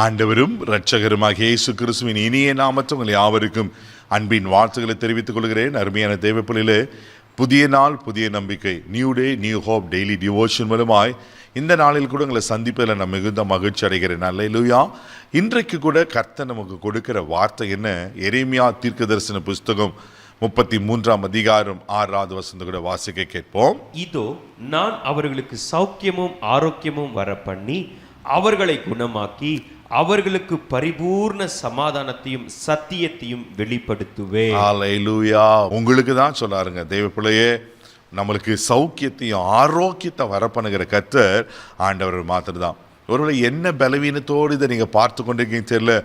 ஆண்டவரும் இரட்சகருமாகிய இயேசு கிறிஸ்துவின் இனிய நாமத்தில் உங்கள் யாவருக்கும் அன்பின் வாழ்த்துக்களை தெரிவித்துக் கொள்கிறேன். அருமையான தேவப்பிள்ளையிலே புதிய நாள் புதிய நம்பிக்கை, new day new hope daily devotion மூலமாய் இந்த நாளில் கூட உங்களை சந்திப்பதில் நான் மிகுந்த மகிழ்ச்சி அடைகிறேன். அல்லேலூயா. இன்றைக்கு கூட கர்த்தர் நமக்கு கொடுக்கிற வார்த்தை என்ன? எரேமியா தீர்க்கதரிசன புஸ்தகம் 33 அதிகாரம் 6வது வசனத்தை கூட வாசிக்க கேட்போம். இதோ நான் அவர்களுக்கு சௌக்கியமும் ஆரோக்கியமும் வர பண்ணி அவர்களை குணமாக்கி அவர்களுக்கு பரிபூர்ண சமாதானத்தையும் சத்தியத்தையும் வெளிப்படுத்துவேன். அல்லேலூயா. உங்களுக்கு தான் சொல்லாருங்க தேவப்பிள்ளையே, நம்மளுக்கு சௌக்கியத்தையும் ஆரோக்கியத்தை வரப்பண்ணுகிற கர்த்தர் ஆண்டவர் மாத்திரம் தான். ஒருவேளை என்ன பலவீனத்தோடு இதை நீங்கள் பார்த்து கொண்டிருக்கீங்க தெரியல,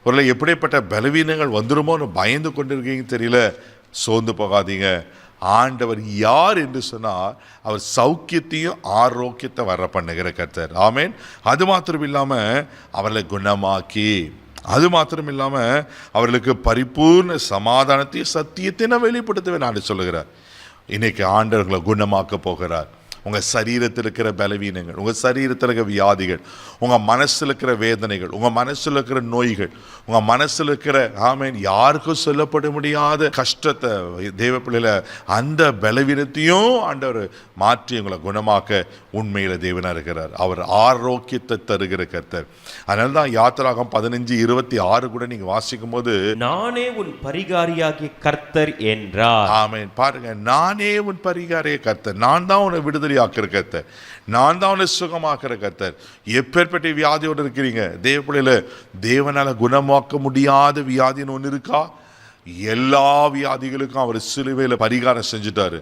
ஒருவேளை எப்படிப்பட்ட பலவீனங்கள் வந்துருமோன்னு பயந்து கொண்டிருக்கீங்க தெரியல, சோர்ந்து போகாதீங்க. ஆண்டவர் யார் என்று சொன்னால் அவர் சௌக்கியத்தையும் ஆரோக்கியத்தை வர பண்ணுகிற கர்த்தர். ஆமேன். அது மாத்திரம் இல்லாமல் அவர்களை குணமாக்கி, அது மாத்திரம் இல்லாமல் அவர்களுக்கு பரிபூர்ண சமாதானத்தையும் சத்தியத்தை நான் வெளிப்படுத்துவேன் நான் சொல்லுகிறார். இன்னைக்கு ஆண்டவர்களை குணமாக்க போகிறார். உங்கள் சரீரத்தில் இருக்கிற பலவீனங்கள், உங்கள் சரீரத்தில் இருக்கிற வியாதிகள், உங்கள் மனசில் இருக்கிற வேதனைகள், உங்கள் மனசில் இருக்கிற நோய்கள், உங்கள் மனசில் இருக்கிற ஆமேன் யாருக்கும் சொல்லப்பட முடியாத கஷ்டத்தை தேவப்பிள்ளையில அந்த பலவீனத்தையும் ஆண்டவர் மாற்றி உங்களை குணமாக்க உண்மையில் தேவனாக இருக்கிறார். அவர் ஆரோக்கியத்தை தருகிற கர்த்தர். அதனால தான் யாத்திராகம் 15:26 கூட நீங்கள் வாசிக்கும் போது நானே உன் பரிகாரியாகிய கர்த்தர் என்றார். ஆமேன். பாருங்க, நானே உன் பரிகாரிய கர்த்தர், நான் தான் உன்னை விடுதலை ஆக்கிற கர்த்தர், நான் தான் உன்னை சுகமாக்குற கர்த்தர். எப்பேற்பட்ட வியாதியோடு இருக்கிறீங்க தேவப்பிள்ளையில, தேவனால குணமாக்க முடியாத வியாதின்னு ஒன்று இருக்கா? எல்லா வியாதிகளுக்கும் அவர் சிலுவையில் பரிகாரம் செஞ்சுட்டாரு.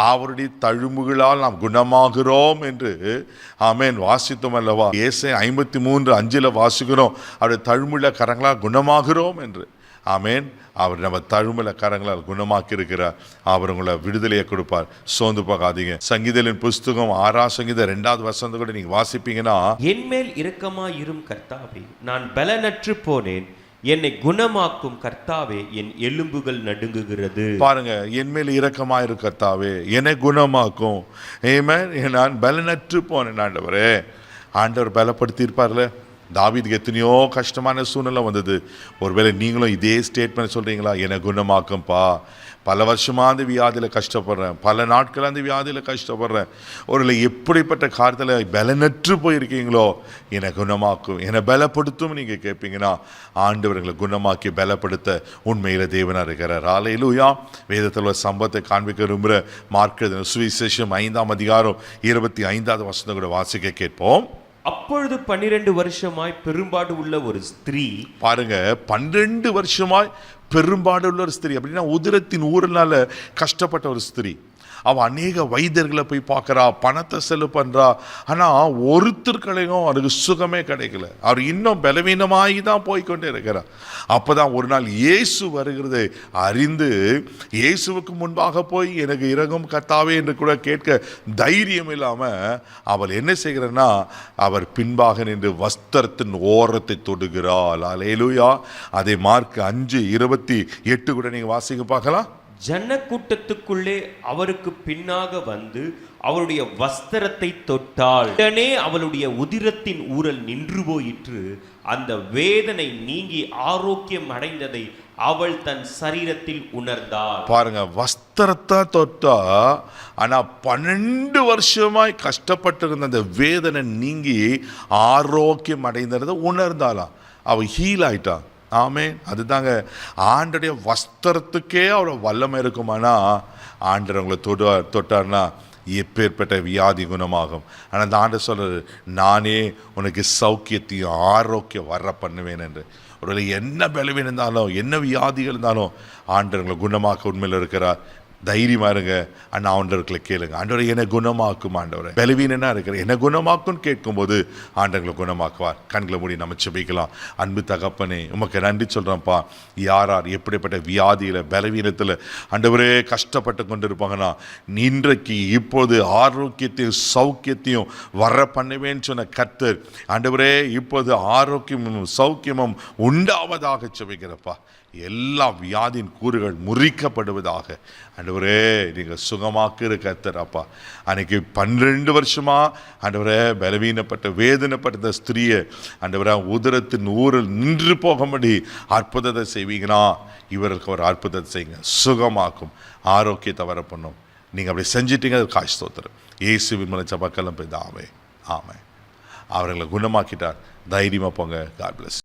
அவருடைய தழும்புகளால் நாம் குணமாகிறோம் என்று ஆமேன் வாசித்தோம் அல்லவா? ஏசாயா 53:5 வாசிக்கிறோம், அவருடைய தழும்புள்ள கரங்களால் குணமாகிறோம் என்று. ஆமேன். அவர் நம்ம தழும்புல கரங்களால் குணமாக்கி இருக்கிறார். அவர் உங்களை விடுதலையை கொடுப்பார். சோர்ந்து போகாதீங்க. சங்கீதலின் புஸ்தகம் 6ஆம் சங்கீதம் 2வது வசனத்தை கூட நீங்க வாசிப்பீங்கன்னா, என்மேல் இரக்கமாயிரும் கர்த்தாவே, நான் பலனற்று போனேன், என்னை குணமாக்கும் கர்த்தாவே, என் எலும்புகள் நடுங்குகிறது. பாருங்க, என்மேல் இரக்கமாயிரு கர்த்தாவே, என்னை குணமாக்கும். ஆமென். நான் பலனற்று போனேன் ஆண்டவரே. ஆண்டவர் பலப்படுத்தி இருப்பார்ல. தாவீதுக்கு எத்தனையோ கஷ்டமான சூழ்நிலை வந்தது. ஒருவேளை நீங்களும் இதே ஸ்டேட்மெண்ட் சொல்கிறீங்களா? என்னை குணமாக்கும்பா, பல வருஷமாக அந்த வியாதியில் கஷ்டப்படுறேன், பல நாட்கள் அந்த வியாதியில் கஷ்டப்படுறேன், ஒருவேளை எப்படிப்பட்ட காலத்தில் பலனற்று போயிருக்கீங்களோ, என்னை குணமாக்கும், என்னை பலப்படுத்தும் நீங்கள் கேட்பீங்கன்னா, ஆண்டவர்களை குணமாக்கி பலப்படுத்த உண்மையில் தேவனாக இருக்கிறார். அல்லேலூயா. வேதத்தில் ஒரு சம்பவத்தை காண்பிக்க விரும்புகிற மார்க் எழுதின சுவிசேஷம் 5ஆம் அதிகாரம் 25வது வசனத்தை கூட வாசிக்க கேட்போம். அப்பொழுது 12 வருஷமாய் பெரும்பாடு உள்ள ஒரு ஸ்திரீ, பாருங்க, 12 வருஷமாய் பெரும்பாடு உள்ள ஒரு ஸ்திரீ அப்படின்னா உதிரத்தின் ஊரலால கஷ்டப்பட்ட ஒரு ஸ்திரீ. அவள் அநேக வைத்தியர்களை போய் பார்க்குறா, பணத்தை செலவு பண்ணுறா, ஆனால் ஒருத்தர்களையும் அவருக்கு சுகமே கிடைக்கல. அவர் இன்னும் பலவீனமாகி தான் போய்கொண்டே இருக்கிறார். அப்போ தான் ஒரு நாள் இயேசு வருகிறதை அறிந்து இயேசுவுக்கு முன்பாக போய் எனக்கு இரங்கும் கர்த்தாவே என்று கூட கேட்க தைரியம் இல்லாமல் அவள் என்ன செய்கிறான்னா, அவர் பின்பாக நின்று வஸ்திரத்தின் ஓரத்தை தொடுகிறாள். அல்லேலூயா. அதை மார்க் 5:28 கூட நீங்கள் வாசிக்க பார்க்கலாம். ஜனக்கூட்டத்துக்குள்ளே அவருக்கு பின்னாக வந்து அவருடைய வஸ்திரத்தை தொட்டாள். உடனே அவளுடைய உதிரத்தின் ஊரல் நின்று போயிற்று. அந்த வேதனை நீங்கி ஆரோக்கியம் அடைந்ததை அவள் தன் சரீரத்தில் உணர்ந்தாள். பாருங்க, வஸ்திரத்தை தொட்டா, ஆனா 12 வருஷமாய் கஷ்டப்பட்டிருந்த அந்த வேதனை நீங்கி ஆரோக்கியம் அடைந்ததை உணர்ந்தாளாம். அவள் ஹீல் ஆயிட்டான். ஆமேன். அதுதாங்க ஆண்டோடைய வஸ்திரத்துக்கே அவரோட வல்லமை இருக்குமானா, ஆண்டர் அவங்களை தொட்டார்னா எப்பேற்பட்ட வியாதி குணமாகும். ஆனால் அந்த ஆண்டர் சொல்றாரு, நானே உனக்கு சௌக்கியத்தையும் ஆரோக்கியம் வர பண்ணுவேன் என்று. ஒரு என்ன பலவீனம் இருந்தாலும் என்ன வியாதிகள் இருந்தாலும் ஆண்டர் உங்களை குணமாக்க உண்மையில் இருக்கிறார். தைரியமா இருங்க. அண்ணா ஆண்டவர்களை கேளுங்க, ஆண்டவரை என்னை குணமாக்கும், ஆண்டவரை பலவீனனா இருக்கிற என்னை குணமாக்கும் கேட்கும்போது ஆண்டவர்களை குணமாக்குவார். கண்களை மூடி நம்ம ஜெபிக்கலாம். அன்பு தகப்பனே, உமக்கு நன்றி சொல்கிறேன்ப்பா. யார் எப்படிப்பட்ட வியாதியில் பலவீனத்தில் ஆண்டவரே கஷ்டப்பட்டு கொண்டு இருப்பாங்கன்னா, இன்றைக்கு இப்போது ஆரோக்கியத்தையும் சௌக்கியத்தையும் வர பண்ணுவேன்னு சொன்ன கர்த்தர் ஆண்டவரே இப்போது ஆரோக்கியமும் சௌக்கியமும் உண்டாவதாக ஜெபிக்கிறப்பா. எல்லா வியாதியின் கூறுகள் முறிக்கப்படுவதாக. ஆண்டவரே நீங்கள் சுகமாக்குற கர்த்தர் அப்பா. அன்னைக்கு 12 வருஷமா ஆண்டவரே பலவீனப்பட்ட வேதனைப்பட்ட இந்த ஸ்திரியை ஆண்டவரே உதரத்தின் ஊரில் நின்று போகும்படி அற்புதத்தை செய்வீங்கன்னா இவருக்கு ஒரு அற்புதத்தை செய்யுங்க, சுகமாக்கும், ஆரோக்கியத்தை வர பண்ணும். நீங்கள் அப்படி செஞ்சிட்டீங்க, அது காசு தோத்துரும். இயேசுவின் மூலம் ஜெபக்கெல்லாம் பிதாவே, ஆமென். அவர்களை குணமாக்கிட்டார். தைரியமாக போங்க. God plus.